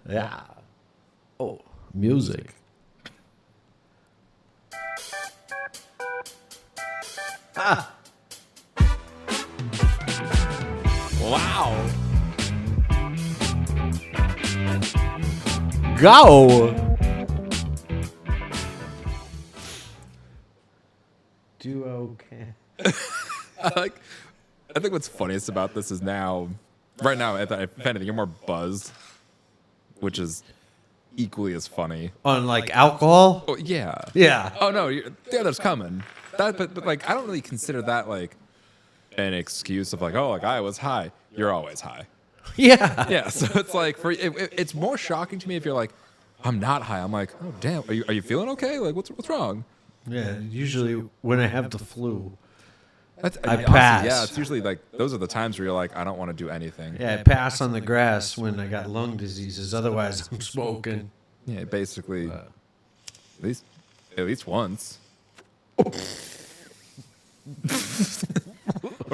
Yeah. Oh, music. Ah. Wow. Go. Duo can. I think what's funniest about this is right now, if anything, you're more buzzed, which is equally as funny. On like alcohol? Oh, yeah. Yeah. Oh, no, the other's coming. But like, I don't really consider that like an excuse of like, oh, like I was high. You're always high. Yeah. Yeah, so it's like it's more shocking to me if you're like, I'm not high. I'm like, oh damn, are you feeling okay? Like what's wrong? Yeah. Usually when I have the flu. I Honestly, pass. yeah, it's usually like those are the times where you're like, I don't want to do anything. Yeah, I pass on the grass when I got lung diseases. Otherwise, I'm smoking. Yeah, basically, at least once. What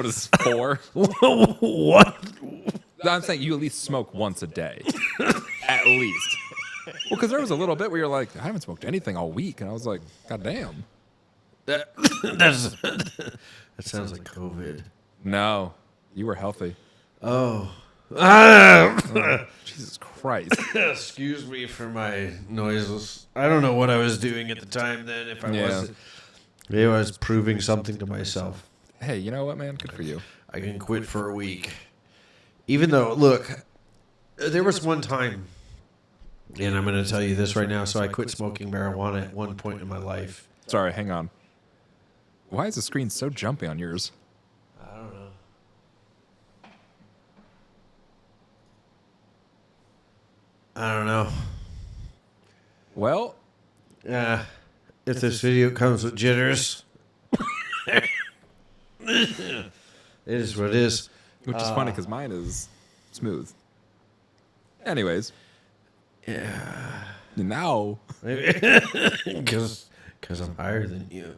is 4? What? No, I'm saying you at least smoke once a day, at least. Well, because there was a little bit where you're like, I haven't smoked anything all week, and I was like, God damn. That sounds like COVID. No, you were healthy. Oh. Jesus Christ. Excuse me for my noises. I don't know what I was doing at the time then. If I wasn't, maybe I was proving something to myself. Hey, you know what, man? Good for you. I can quit for a week. Even though, look, there was one time, and I'm going to tell you this right now. So I quit smoking marijuana at one point in my life. Sorry, hang on. Why is the screen so jumpy on yours? I don't know. I don't know. Well, If this video comes with jitters, it is what it is. which is funny because mine is smooth. Anyways. Yeah. Now. Because I'm higher than you.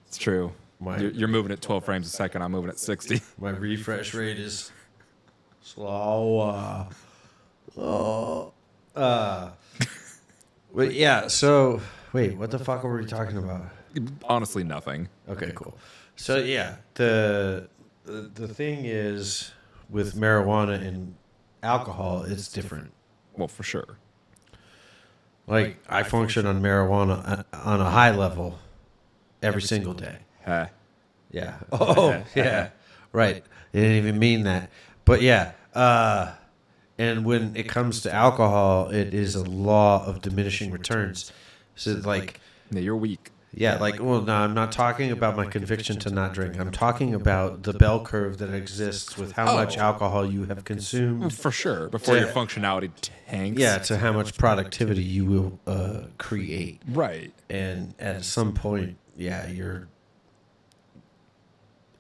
It's true. You're moving at 12 frames a second. I'm moving at 60. My refresh rate is slow. But yeah, so wait, what the fuck were we talking about? Honestly, nothing. Okay, cool. So yeah, the thing is with marijuana and alcohol, it's different. Well, for sure. Like I function on marijuana on a high level every single day. Huh. Yeah. Oh, yeah. Right. They didn't even mean that. But yeah. And when it comes to alcohol, it is a law of diminishing returns. So like, Yeah, you're weak. yeah, like, well, no, I'm not talking about my conviction to not drink. I'm talking about the bell curve that exists with how much alcohol you have consumed. For sure. Before your functionality tanks. Yeah, to how much productivity you will create. Right. And at some point, yeah, you're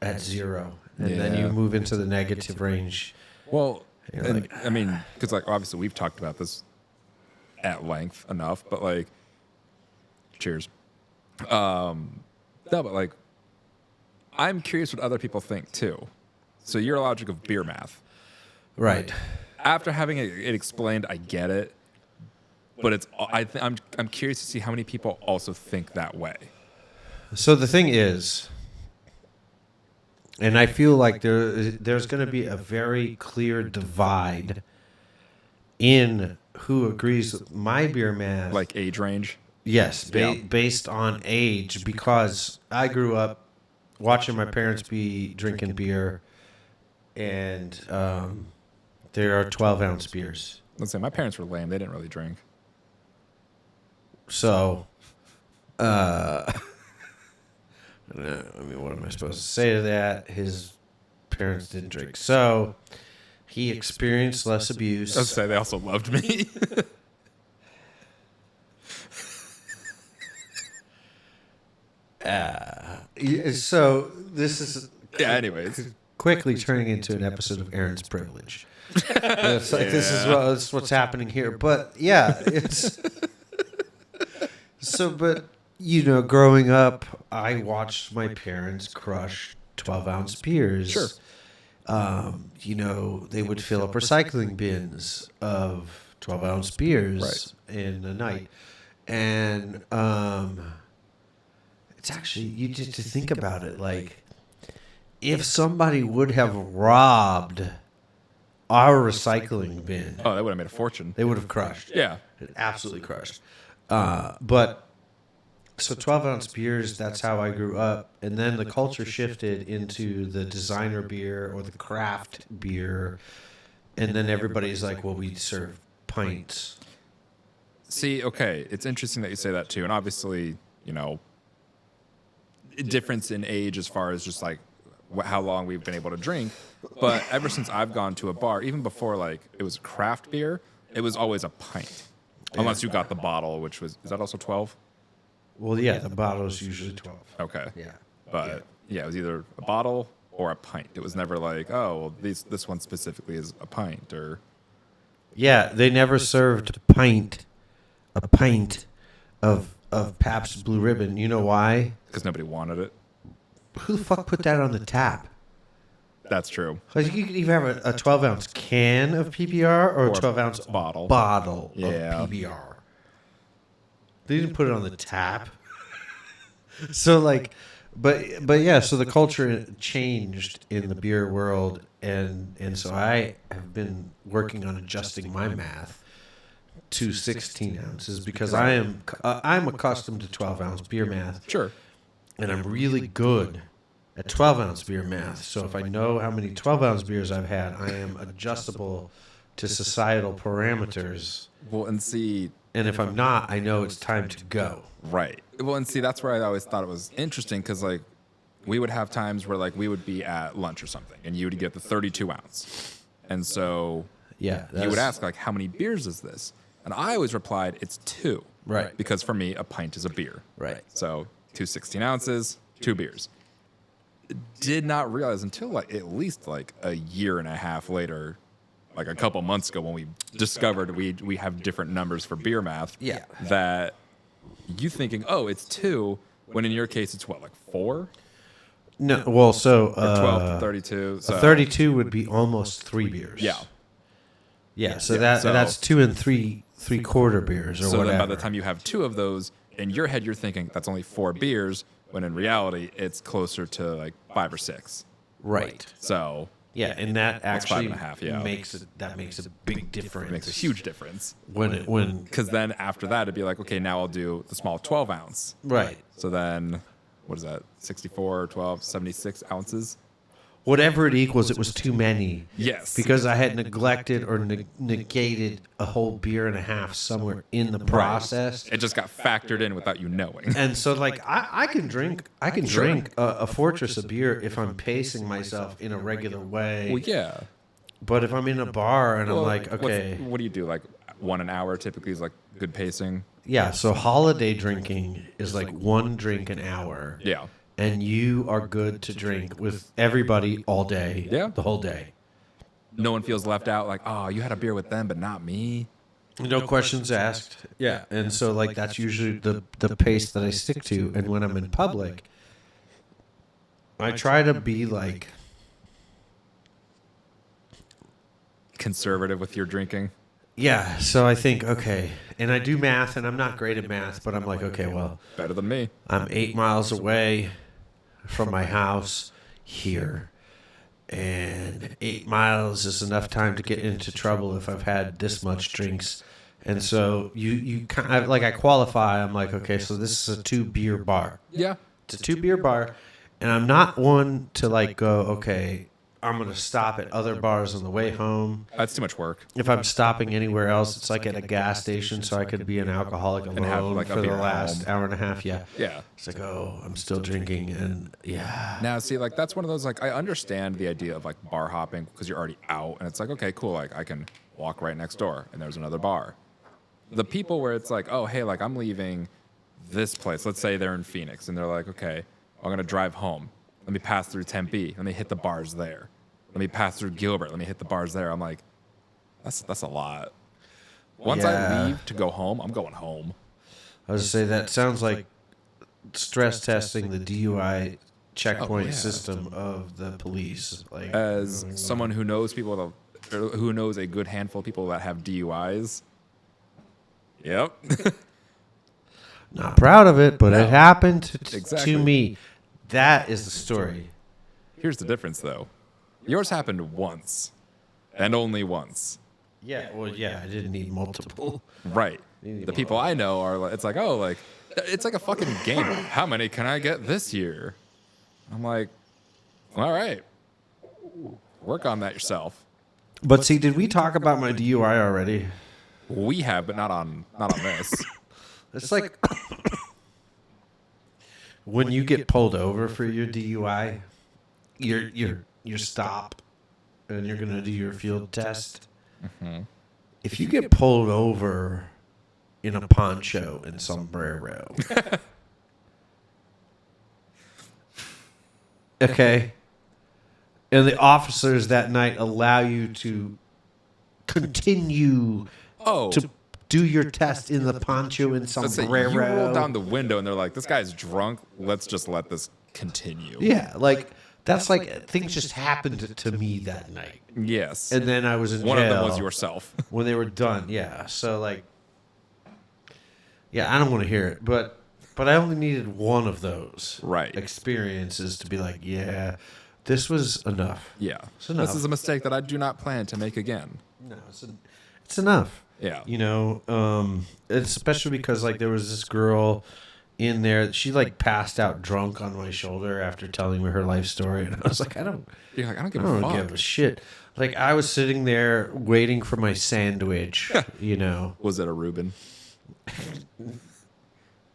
at zero. And then you move into the negative range. Well, and, like, I mean, because like obviously we've talked about this at length enough, but like, cheers. No, but like, I'm curious what other people think too. So your logic of beer math, right? After having it explained, I get it, but I'm curious to see how many people also think that way. So the thing is, and I feel like there's going to be a very clear divide in who agrees with my beer math. Like age range? Yes, based on age, because I grew up watching my parents be drinking beer, and there are 12-ounce beers. Let's say my parents were lame. They didn't really drink. So, I mean, what am I supposed to say to that? His parents didn't drink. So, he experienced less abuse. I was say they also loved me. So, this is anyways. quickly turning into an episode of Aaron's Privilege. It's like, this is what's happening here. But, yeah, it's... So, but... You know, growing up, I watched my parents crush 12-ounce beers. Sure. You know, they would fill up recycling bins of 12-ounce beers in a night. And it's actually, you just to think about it, like, if somebody would have robbed our recycling bin, Oh, that would have made a fortune. they would have crushed. Yeah. Absolutely crushed. But so 12-ounce beers, that's how I grew up. And then the culture shifted into the designer beer or the craft beer. And then everybody's like, well, we serve pints. See, okay, it's interesting that you say that too. And obviously, you know, difference in age as far as just like how long we've been able to drink. But ever since I've gone to a bar, even before like it was craft beer, it was always a pint. Unless you got the bottle, which was, is that also 12? Well, yeah, the bottle's usually 12. Okay. Yeah. But yeah, it was either a bottle or a pint. It was never like, oh, well, this one specifically is a pint or. Yeah, they never served a pint of Pabst Blue Ribbon. You know why? Because nobody wanted it. Who the fuck put that on the tap? That's true. Like you could even have a 12-ounce can of PBR or a 12-ounce bottle of Yeah. PBR. They didn't put it on the tap. So like, but yeah. So the culture changed in the beer world, and so I have been working on adjusting my math to 16 ounces because I'm accustomed to 12-ounce beer math. Sure. And I'm really good at 12-ounce beer math. So if I know how many 12-ounce beers I've had, I am adjustable to societal parameters. Well, and see. And if I'm not, I know it's time to go. Right. Well, and see, that's where I always thought it was interesting because, like, we would have times where, like, we would be at lunch or something and you would get the 32 ounce. And so Yeah, you would ask, like, how many beers is this? And I always replied, it's 2. Right. Because for me, a pint is a beer. Right. So 2 16 ounces, 2 beers. Did not realize until, like, at least, like, a year and a half later, like a couple months ago when we discovered we have different numbers for beer math. Yeah. That you thinking, oh, it's 2, when in your case it's what, like 4? No, well, so Or 12 to 32. So 32 would be almost 3 beers. Yeah. Yeah, so Yeah, that's 2 and 3/4 beers or so whatever. then by the time you have 2 of those, in your head you're thinking that's only 4 beers, when in reality it's closer to like 5 or 6. Right. So Yeah, and that actually 5.5, yeah. makes a big difference. it makes a huge difference. when Because then after that it'd be like, okay, now I'll do the small 12 ounce. right. So then, what is that? 64, 12, 76 ounces? Whatever it equals, it was too many. Yes. Because I had neglected or negated a whole beer and a half somewhere in the process. It just got factored in without you knowing. And so, like, I can drink a fortress of beer if I'm pacing myself in a regular way. Well, yeah. But if I'm in a bar and I'm Well, like, okay, what do you do? Like 1 an hour typically is like good pacing. yeah. So holiday drinking is like 1 drink an hour. Yeah. And you are good to drink with everybody all day. Yeah. The whole day. No one feels left out. Like, oh, you had a beer with them, but not me. No questions asked. Yeah. And so, like, that's usually the pace that I stick to. And when I'm in public, I try to be like, Conservative with your drinking. yeah. So I think, okay. And I do math, and I'm not great at math, but I'm like, okay, well, Better than me. I'm 8 miles away from my house here. And 8 miles is enough time to get into trouble if I've had this much drinks. And so you kind of, like, I qualify. I'm like, okay, so this is a 2-beer bar. Yeah. It's a 2-beer bar. And I'm not one to, like, go, okay, I'm going to stop at other bars on the way home. That's too much work. If I'm stopping anywhere else, it's like at a gas station, so I could be an alcoholic alone have, like, a for the beer at last home. hour and a half. Yeah. Yeah. It's like, oh, I'm still drinking. And yeah. Now, see, like, that's one of those, like, I understand the idea of, like, bar hopping because you're already out. And it's like, okay, cool. Like, I can walk right next door and there's another bar. The people where it's like, oh, hey, like, I'm leaving this place. Let's say they're in Phoenix and they're like, okay, I'm going to drive home. Let me pass through Tempe. Let me hit the bars there. Let me pass through Gilbert. Let me hit the bars there. I'm like, that's a lot. Once Yeah. I leave to go home, I'm going home. I was to say that sounds like stress testing the DUI checkpoint yeah. system of the police. Like, As someone who knows people who knows a good handful of people that have DUIs, Yep. Not proud of it, but No. it happened Exactly. to me. That is the story. Here's the difference, though. Yours happened once, and only once. Yeah, well, yeah, I didn't need multiple. Right. The people I know are like, it's like, oh, like, it's like a fucking game. How many can I get this year? I'm like, all right. Work on that yourself. But see, did we talk about my DUI already? We have, but not on this. It's like when you get pulled over for your DUI, you're stop, and you're gonna do your field test. Mm-hmm. If you get pulled over in a poncho and sombrero, okay, and the officers that night allow you to continue Oh, to do your test in the poncho and let's say sombrero. you roll down the window and they're like, this guy's drunk. Let's just let this continue. Yeah, like that's like things just happened to me that night, Yes. and then I was in One jail of them was yourself. when they were done. Yeah, so like, yeah, I don't want to hear it, but I only needed one of those Right. experiences to be like, yeah, this was enough. Yeah. It's enough. This is a mistake that I do not plan to make again. No, it's enough. Yeah. You know, it's especially because like there was this girl in there. She like passed out drunk on my shoulder after telling me her life story, and I was like, I don't You're like, I don't I give a don't fuck. give a shit. Like I was sitting there waiting for my sandwich. You know, Was it a Reuben?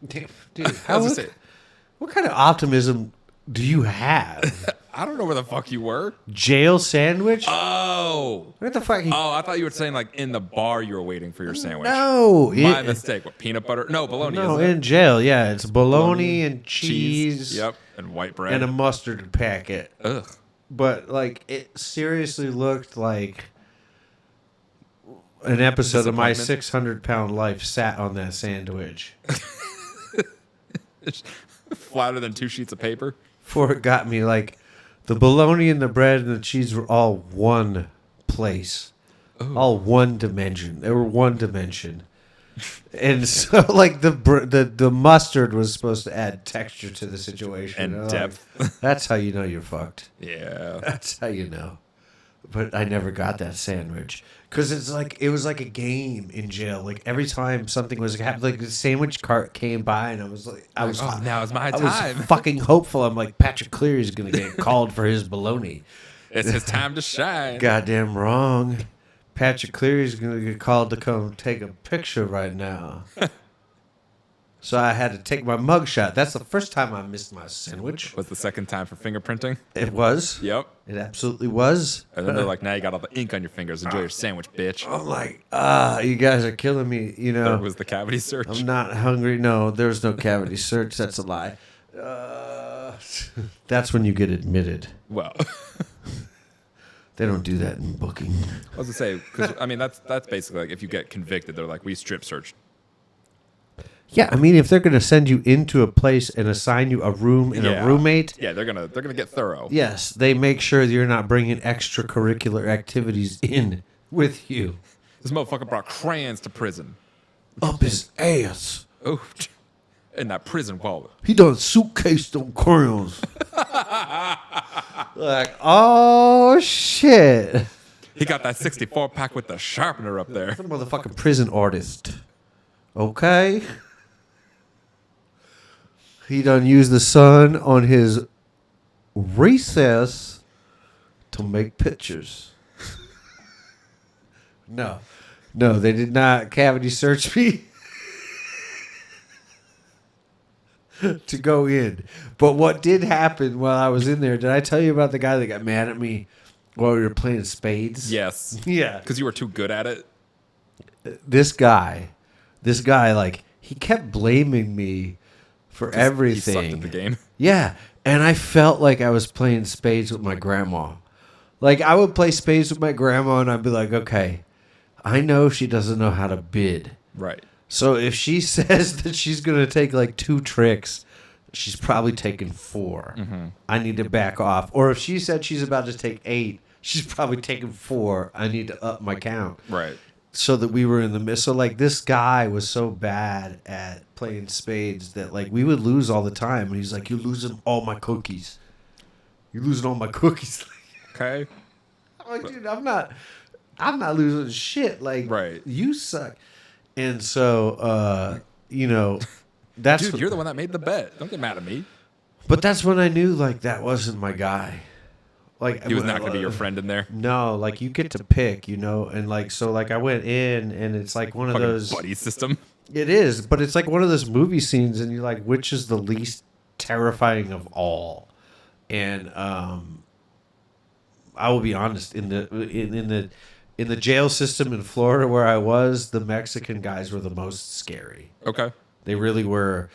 dude, I was gonna say, what kind of optimism do you have? I don't know where the fuck you were. Jail sandwich? Oh. What the fuck? Oh, I thought you were saying like in the bar you were waiting for your sandwich. No, My mistake. What, peanut butter? No, bologna. No, isn't it? in jail. Yeah, it's bologna and cheese. Yep. And white bread. And a mustard packet. Ugh. But like, it seriously looked like an episode of My Disappointment. 600-Pound Life sat on that sandwich. Flatter than 2 sheets of paper. Before it got me, like, the bologna and the bread and the cheese were all one place. Ooh. All one dimension. They were one dimension. And so, like, the mustard was supposed to add texture to the situation. And I'm depth. like, that's how you know you're fucked. Yeah. That's how you know. But I never got that sandwich because it was like a game in jail. Like every time something was happening, like the sandwich cart came by, and I was Oh, now is my I time. was fucking hopeful. I'm like, Patrick Cleary's gonna get called for his baloney. It's his time to shine. Goddamn wrong. Patrick Cleary's gonna get called to come take a picture right now. So I had to take my mugshot. That's the first time I missed my sandwich. Was the second time for fingerprinting? It was. Yep. It absolutely was. And then they're like, now you got all the ink on your fingers. Enjoy your sandwich, bitch. I'm like, you guys are killing me. You There know, was the cavity search. I'm not hungry. No, there's no cavity search. That's a lie. That's when you get admitted. Well, They don't do that in booking. I was gonna say, because I mean, that's basically like if you get convicted, they're like, we strip searched. Yeah, I mean, if they're going to send you into a place and assign you a room and a roommate, Yeah, they're gonna get thorough. yes, they make sure you're not bringing extracurricular activities in with you. This motherfucker brought crayons to prison. Up his ass. Oh, in that prison wallet. He done suitcase them crayons. Like, oh, shit. He got that 64 pack with the sharpener up there. Some motherfucking prison artist. Okay? He done used the sun on his recess to make pictures. No, they did not cavity search me to go in. But what did happen while I was in there, did I tell you about the guy that got mad at me while we were playing spades? Yes. Yeah. Because you were too good at it. This guy, like, he kept blaming me for everything. He sucked at the game. Yeah, and I felt like I was playing spades with my grandma. Like, I would play spades with my grandma, and I'd be like, okay, I know she doesn't know how to bid. Right. So if she says that she's going to take, like, 2 tricks, she's probably taking 4. Mm-hmm. I need to back off. Or if she said she's about to take 8, she's probably taking 4. I need to up my count. Right. so that we were in the middle. So like this guy was so bad at playing spades that like we would lose all the time. And he's like, "You're losing all my cookies. You're losing all my cookies." Okay. I'm like, dude, I'm not losing shit. Like, Right. you suck. And so, that's Dude, you're the one that made the bet. Don't get mad at me. But that's when I knew like that wasn't my guy. Like He was not going to be your friend in there. No, like you get to pick, and like so like I went in and it's like one of Fucking those. buddy system. It is, but it's like one of those movie scenes, and you're like, which is the least terrifying of all? And I will be honest, in the jail system in Florida where I was, the Mexican guys were the most scary. Okay. They really were.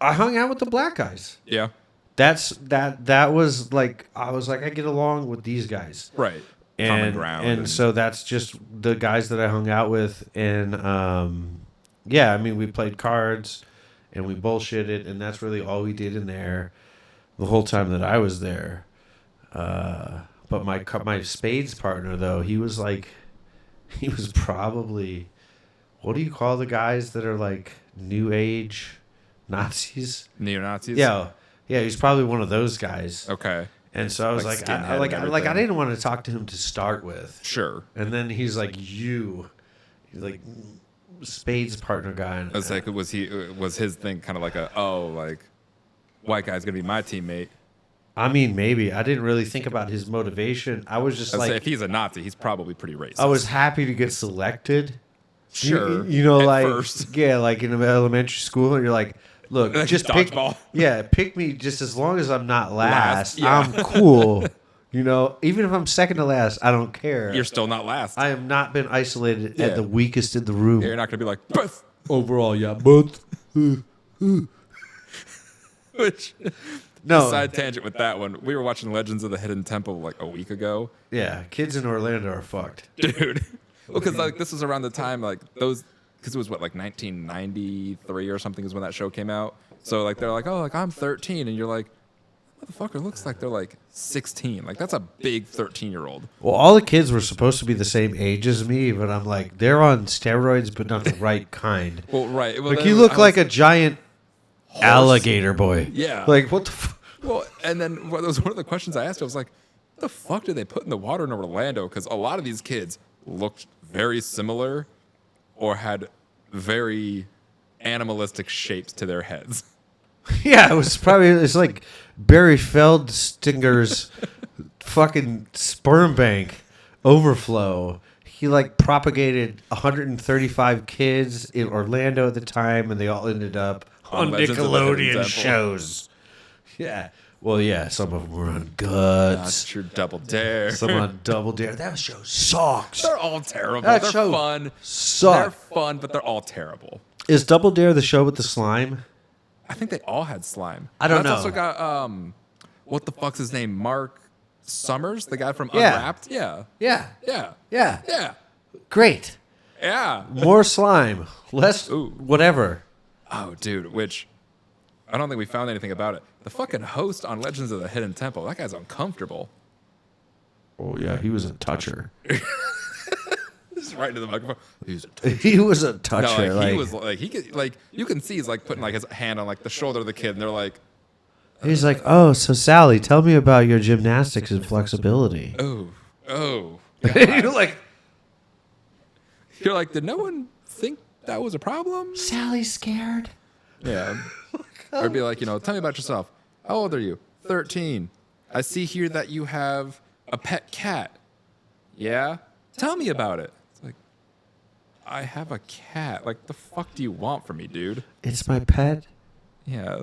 I hung out with the black guys. Yeah. That was like I was like I get along with these guys. Right. And, Common ground. and so that's just the guys that I hung out with, and yeah, I mean we played cards and we bullshitted, and that's really all we did in there the whole time that I was there. But my spades partner though, he was probably, what do you call the guys that are like new age Nazis? Neo-Nazis? Yeah, he's probably one of those guys. Okay. And so I was like, I skinhead and didn't want to talk to him to start with. Sure. And then he's like, he's like spades partner guy. And It's like, was his thing kind of like white guy's going to be my teammate? I mean, maybe. I didn't really think about his motivation. I was just I'd like, say if he's a Nazi, he's probably pretty racist. I was happy to get selected. Sure. At like first. Yeah, like in elementary school, and you're like, look, Like just pick. dodgeball. Yeah, pick me just as long as I'm not last. Yeah. I'm cool. Even if I'm second to last, I don't care. You're still not last. I have not been isolated Yeah. at the weakest in the room. You're not going to be like, Beth! Overall, yeah, but Which, no, side tangent with that one. We were watching Legends of the Hidden Temple like a week ago. yeah, kids in Orlando are fucked. Dude. Well, because like this was around the time like those, because it was what, like 1993 or something is when that show came out. So like they're like, oh, like I'm 13, and you're like, motherfucker looks like they're like 16. Like that's a big 13-year-old. Well, all the kids were supposed to be the same age as me, but I'm like, they're on steroids, but not the right kind. Well, right. Well, Like you look like a giant horse. alligator boy. Yeah. Like what the. Well, and then that was one of the questions I asked. I was like, what the fuck did they put in the water in Orlando? Because a lot of these kids looked very similar or had very animalistic shapes to their heads. Yeah, it's like Barry Feldstinger's fucking sperm bank overflow. He like propagated 135 kids in Orlando at the time, and they all ended up on Legends of the Hidden Nickelodeon Temple. shows. Yeah. Well, yeah, some of them were on That's Guts. your Double Dare. Some on Double Dare. That show sucks. They're all terrible. That They're show fun. They're sucks. fun, but they're all terrible. Is Double Dare the show with the slime? I think they all had slime. I don't That's know. also got what the fuck's his name? Mark Summers, the guy from Yeah. Unwrapped. Yeah. Yeah. Yeah. Yeah. Yeah. Great. Yeah. More slime. Less Ooh. whatever. Oh, dude, which I don't think we found anything about it. The fucking host on Legends of the Hidden Temple, that guy's uncomfortable. Oh, yeah, he was a toucher. Just right into the microphone. He's He was a no, toucher. like, he was like he could like you can see he's like putting like his hand on like the shoulder of the kid, and they're like, He's like, oh, so Sally, tell me about your gymnastics and flexibility. oh. You're like, You're like, did no one think that was a problem? Sally's scared. Yeah. Or be like, tell me about yourself. How old are you? 13. I see here that you have a pet cat. Yeah? Tell me about it. It's like, I have a cat. Like, the fuck do you want from me, dude? It's my pet. Yeah,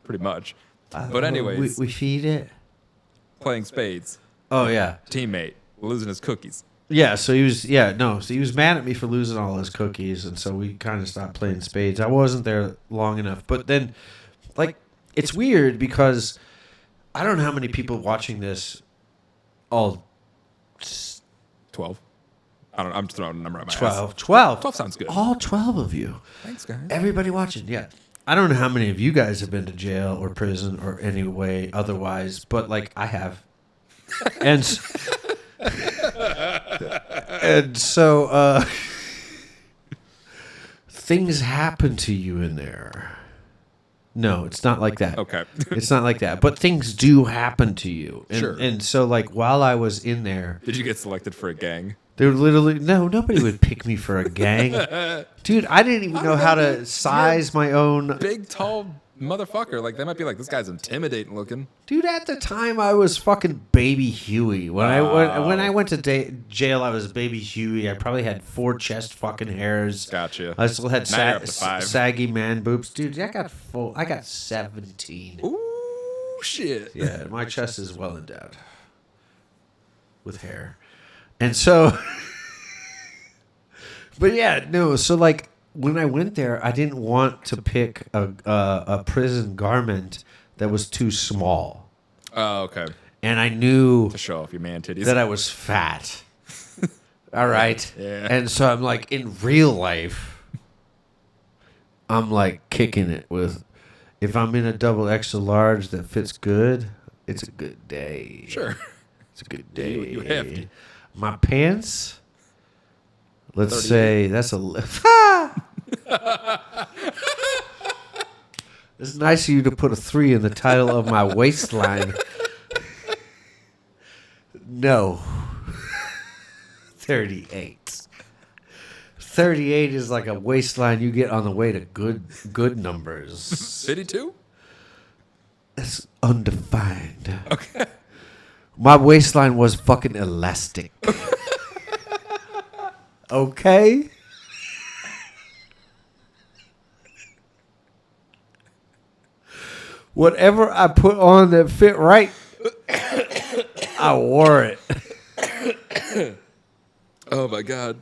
pretty much. But anyways, we feed it. playing spades. Oh, yeah. Teammate. Losing his cookies. Yeah, so he was mad at me for losing all his cookies, and so we kind of stopped playing spades. I wasn't there long enough. But then, like, it's weird because I don't know how many people watching this all 12. I don't know. I'm just throwing a number out my ass. 12. 12. 12 sounds good. All 12 of you. Thanks, guys. Everybody watching, yeah. I don't know how many of you guys have been to jail or prison or any way otherwise, but, like, I have. And And so things happen to you in there. No, it's not like that. Okay. It's not like that. But things do happen to you. And, Sure. And so, like, while I was in there, Did you get selected for a gang? they were literally, no, nobody would pick me for a gang. Dude, I didn't even know how to size my own. Big, tall motherfucker. Like, they might be like, this guy's intimidating looking. Dude, at the time, I was fucking Baby Huey. When I went to jail, I was Baby Huey. I probably had 4 chest fucking hairs. Gotcha. I still had Now you're up to 5. saggy man boobs. Dude, I got 17. Ooh, shit. Yeah, my chest is well endowed with hair. And so, but yeah, no. So like when I went there, I didn't want to pick a prison garment that was too small, Oh, okay. and I knew To show off your man titties. that I was fat. All right, Yeah. and so I'm like in real life, I'm like kicking it with. If I'm in a double extra large that fits good, it's a good day. Sure. It's a good day. You hefty. My pants, let's 38. say that's It's nice of you to put a 3 in the title of my waistline. No. 38. 38 is like a waistline you get on the way to good numbers. 52? It's undefined. Okay. My waistline was fucking elastic. Okay? Whatever I put on that fit right, I wore it. Oh, my God.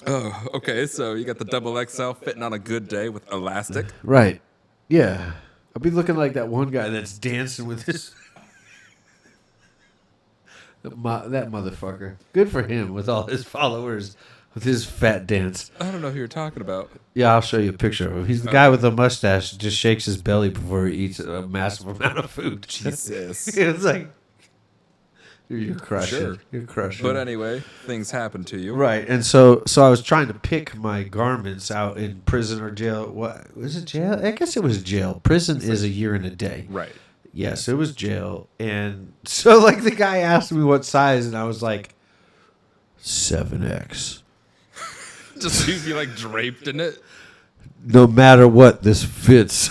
Oh, okay. So you got the double XL fitting on a good day with elastic. Right. Yeah. I'll be looking like that one guy that's dancing with his... that motherfucker. Good for him with all his followers, with his fat dance. I don't know who you're talking about. Yeah, I'll show you a picture of him. He's the guy with the mustache that just shakes his belly before he eats a massive amount of food. Jesus. It's like, dude, you're crushing. Sure. You're crushing. But anyway, things happen to you. Right, and so I was trying to pick my garments out in prison or jail. What was it? Jail? I guess it was jail. Prison is a year and a day. Right. Yes, it was jail, and so like the guy asked me what size, and I was like, 7X. Just so you'd be like draped in it. No matter what, this fits.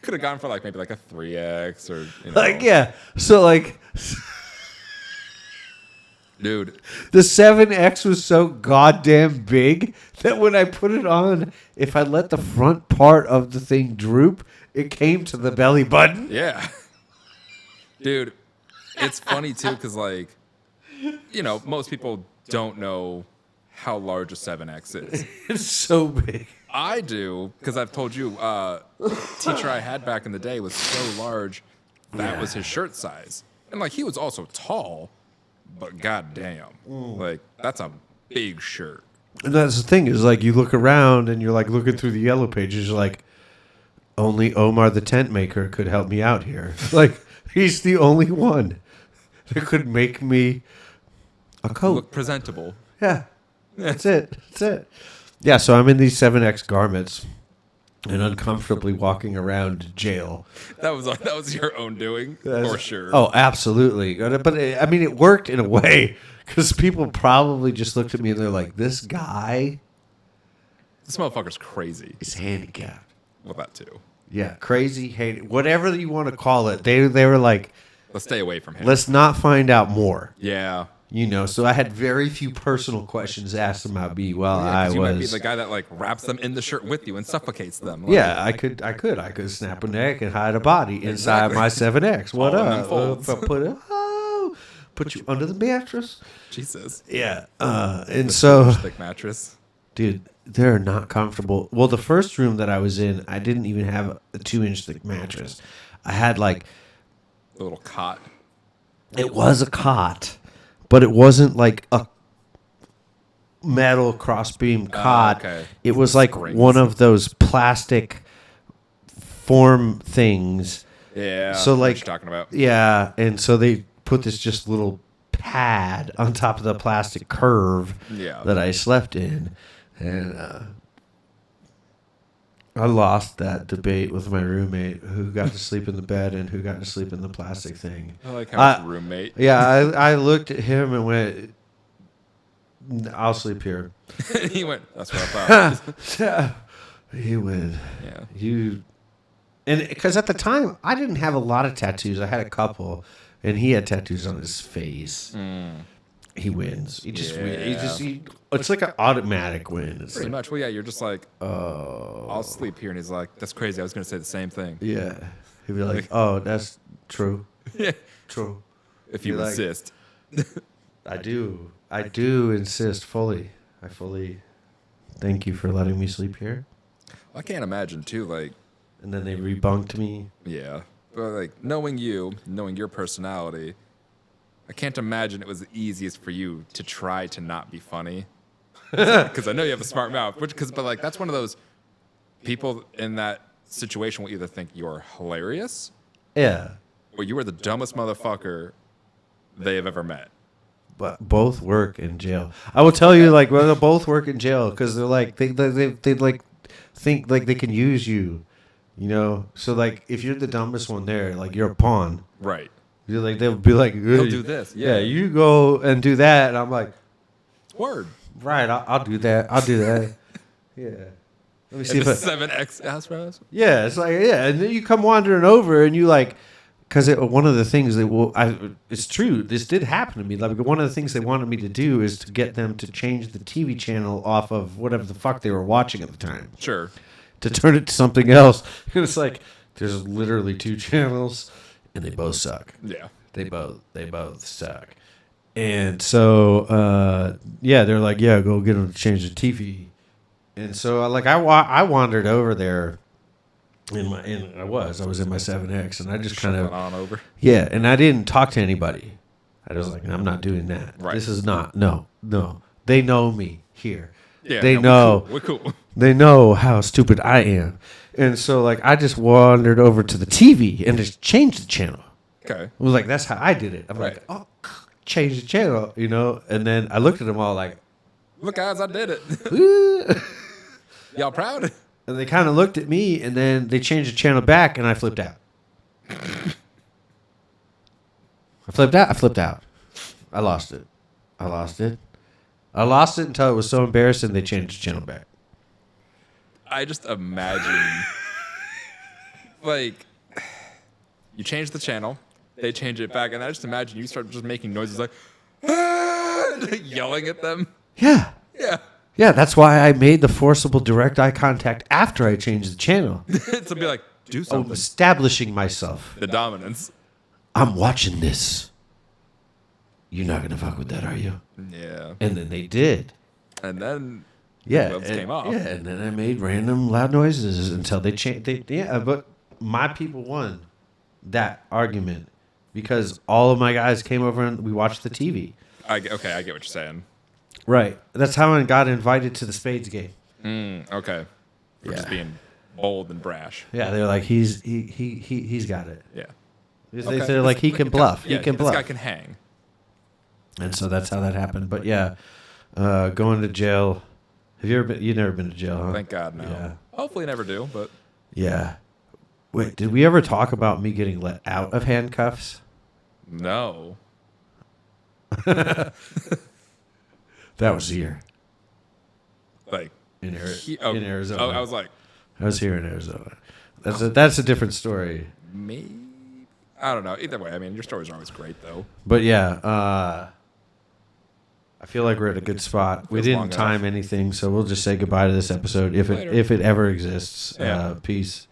Could have gone for like maybe like a 3X or, you know. Like, yeah. So like, Dude, the 7X was so goddamn big that when I put it on, if I let the front part of the thing droop, it came to the belly button. yeah. Dude, it's funny too because like, you know, most people don't know how large a 7X is. It's so big. I do because I've told you, teacher I had back in the day was so large that was his shirt size, and like he was also tall, but goddamn, like that's a big shirt. And that's the thing is like you look around and you're like looking through the yellow pages, you're like, only Omar the tent maker could help me out here. Like he's the only one that could make me a coat. Look presentable. Yeah. That's it. That's it. Yeah, so I'm in these 7X garments and uncomfortably walking around jail. That was your own doing, for sure. Oh, absolutely. But I mean, it worked in a way because people probably just looked at me and they're like, this guy This motherfucker's crazy. is handicapped. Well, that too. Yeah, crazy, whatever you want to call it. They were like, Let's stay away from him. let's not find out more. Yeah. You know, so I had very few personal questions asked about me while I 'Cause you might be was. the guy that like wraps them in the shirt with you and suffocates them. Like, Yeah, I could snap a neck and hide a body inside Exactly. my 7X. What All in them up? folds. Put you under the mattress. Jesus. Yeah, and so, Thick mattress. dude, they're not comfortable. Well, the first room that I was in, I didn't even have a 2-inch thick mattress. I had like A little cot. it was a cot, but it wasn't like a metal crossbeam cot. Okay. It was like Springs. one of those plastic form things. Yeah. So I know what like, you're talking about. yeah, and so they put this just little pad on top of the plastic curve that I slept in. And I lost that debate with my roommate who got to sleep in the bed and who got to sleep in the plastic thing. I like how it's roommate. Yeah, I looked at him and went, I'll sleep here. He went, that's what I thought. He went, Yeah. And because at the time, I didn't have a lot of tattoos. I had a couple, and he had tattoos on his face. He wins. He just wins. It's like an automatic win. It's Pretty like, much. Well, yeah, you're just like, I'll sleep here. And he's like, that's crazy. I was going to say the same thing. yeah. He'd be like, oh, that's true. Yeah. True. If you You're like- insist. I do. I do insist fully. I fully thank you for letting me sleep here. I can't imagine, too, like, And then they rebunked me. yeah. But, like, knowing your personality, I can't imagine it was the easiest for you to try to not be funny. Because I know you have a smart mouth. But, like, that's one of those people in that situation will either think you're hilarious Yeah. or you are the dumbest motherfucker they have ever met. But both work in jail. I will tell you, like, well, they both work in jail because they're like they like think like they can use you, you know. So like, if you're the dumbest one there, like you're a pawn. Right. You're like they'll be like, He'll do this. Yeah, you go and do that, and I'm like, Word. right, I'll do that. I'll do that. Yeah. Let me see And if the I, 7X ass fries? yeah, it's like and then you come wandering over and you like. Because one of the things it's true. This did happen to me. Like one of the things they wanted me to do is to get them to change the TV channel off of whatever the fuck they were watching at the time. Sure. To turn it to something else. And it's like there's literally 2 channels, and they both suck. Yeah. They both suck. And so they're like, yeah, go get them to change the TV. And so I wandered over there. I was in my 7X, and I just kind of on over. yeah, and I didn't talk to anybody. I was like, I'm not doing that. Right. This is not no. They know me here. Yeah, they no, know. We're cool. They know how stupid I am, and so like I just wandered over to the TV and just changed the channel. Okay. It was like that's how I did it. I'm Right. like, oh, change the channel, you know. And then I looked at them all like, Look, guys, I did it. "Ooh." Y'all proud? And they kind of looked at me, and then they changed the channel back, and I flipped out. I flipped out. I lost it until it was so embarrassing they changed the channel back. I just imagine, like, you change the channel, they change it back, and I just imagine you start just making noises like, yelling at them. Yeah. Yeah. Yeah, that's why I made the forcible direct eye contact after I changed the channel. To be like, do I'm something. establishing myself. The dominance. I'm watching this. You're not going to fuck with that, are you? Yeah. And then they did. And then Yeah, gloves and, came off. Yeah, and then I made random loud noises until they changed. But my people won that argument because all of my guys came over and we watched the TV. Okay, I get what you're saying. Right. That's how I got invited to the Spades game. Okay. For just being bold and brash. Yeah, they're like he's got it. Yeah. They're like he can bluff. Yeah, He can this guy bluff. can hang. And so that's how that happened. But yeah, going to jail. Have you ever been? You've never been to jail, huh? Thank God, no. Yeah. Hopefully never do, but Yeah. Wait, did we ever talk about me getting let out of handcuffs? no. That was here Like, in in Arizona. Oh, I was like, I was here in Arizona. That's a different story. maybe. I don't know. Either way, I mean, your stories are always great, though. But yeah, I feel like we're at a good spot. We Feels long didn't time anything, so we'll just say goodbye to this episode if Later. it ever exists. Yeah. Peace.